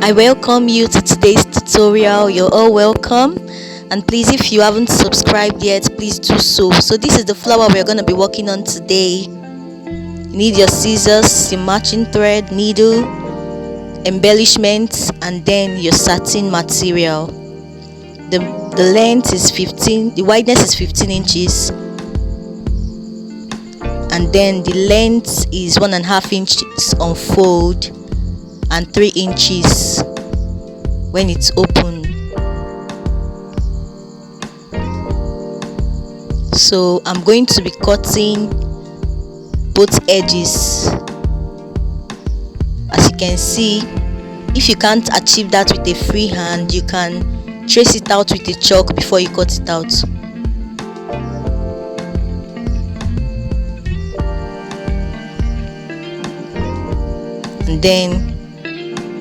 I welcome you to today's tutorial. You're all welcome, and please, if you haven't subscribed yet, please do so. So this is the flower we're going to be working on today. You need your scissors, your matching thread, needle, embellishments, and then your satin material. The length is 15, the wideness is 15 inches, and then the length is 1.5 inches on fold and 3 inches when it's open. So I'm going to be cutting both edges. As you can see, if you can't achieve that with a free hand, you can trace it out with a chalk before you cut it out. And then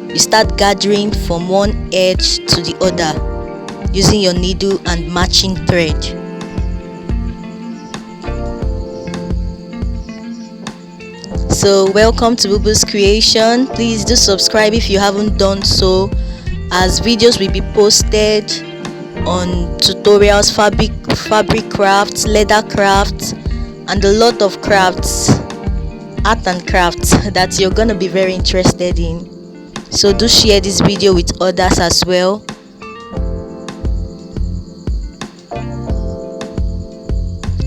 you start gathering from one edge to the other using your needle and matching thread. So welcome to Bubu's creation. Please do subscribe if you haven't done so, as videos will be posted on tutorials, fabric crafts, leather crafts, and a lot of crafts, art and crafts that you're gonna be very interested in. So do share this video with others as well.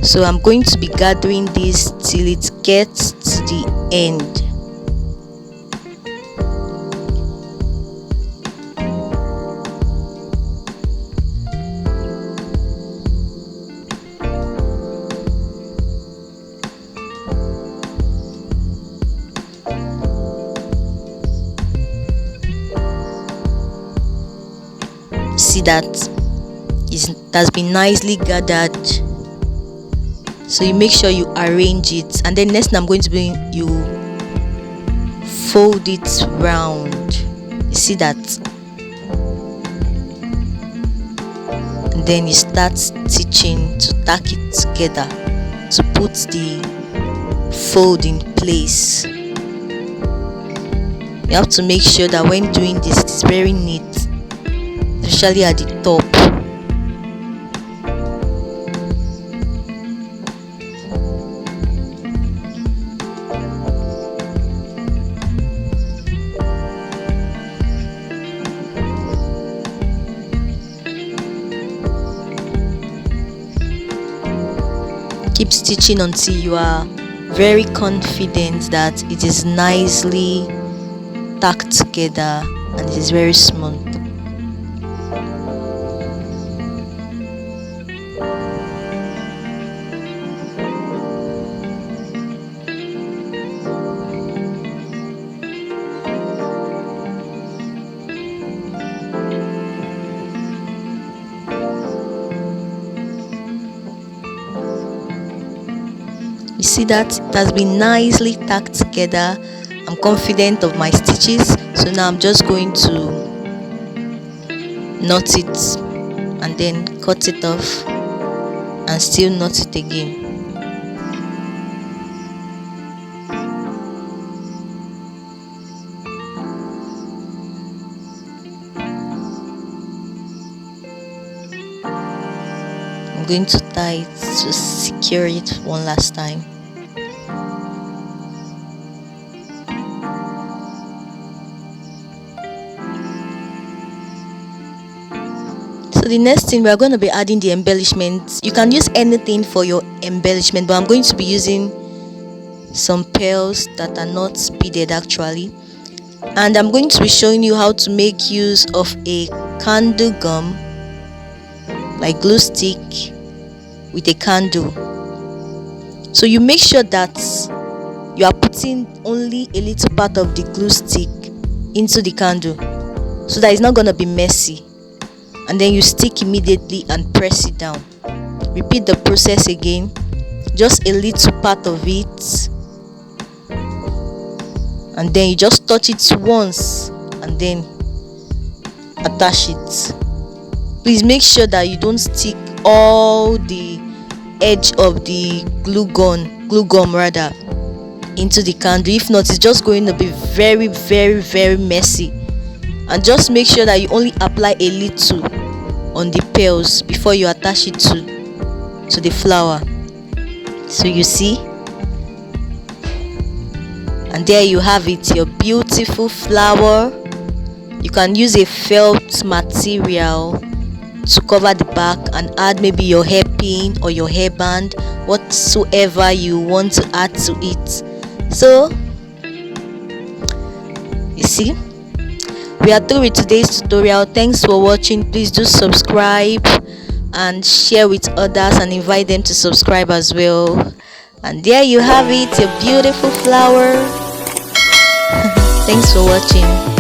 So I'm going to be gathering this till it gets to the end. See that it has been nicely gathered. So you make sure you arrange it, and then next thing I'm going to be, you fold it round. You see that? And then you start stitching to tack it together to put the fold in place. You have to make sure that when doing this, it's very neat, especially at the top. Keep stitching until you are very confident that it is nicely tacked together and it is very smooth. You see that it has been nicely tacked together. I'm confident of my stitches, so now I'm just going to knot it and then cut it off and still knot it again. I'm going to tie it to secure it one last time. So the next thing, we are going to be adding the embellishments. You can use anything for your embellishment, but I'm going to be using some pearls that are not beaded actually, and I'm going to be showing you how to make use of a candle gum, like glue stick with a candle. So you make sure that you are putting only a little part of the glue stick into the candle so that it's not going to be messy, and then you stick immediately and press it down. Repeat the process again, just a little part of it, and then you just touch it once and then attach it. Please make sure that you don't stick all the edge of the glue gum into the candle. If not, it's just going to be very messy and just make sure that you only apply a little on the pearls before you attach it to the flower. So you see, and there you have it, your beautiful flower. You can use a felt material to cover the back and add maybe your hairpin or your hairband, whatsoever you want to add to it. So you see, we are through with today's tutorial. Thanks for watching. Please do subscribe and share with others and invite them to subscribe as well. And there you have it, your beautiful flower. Thanks for watching.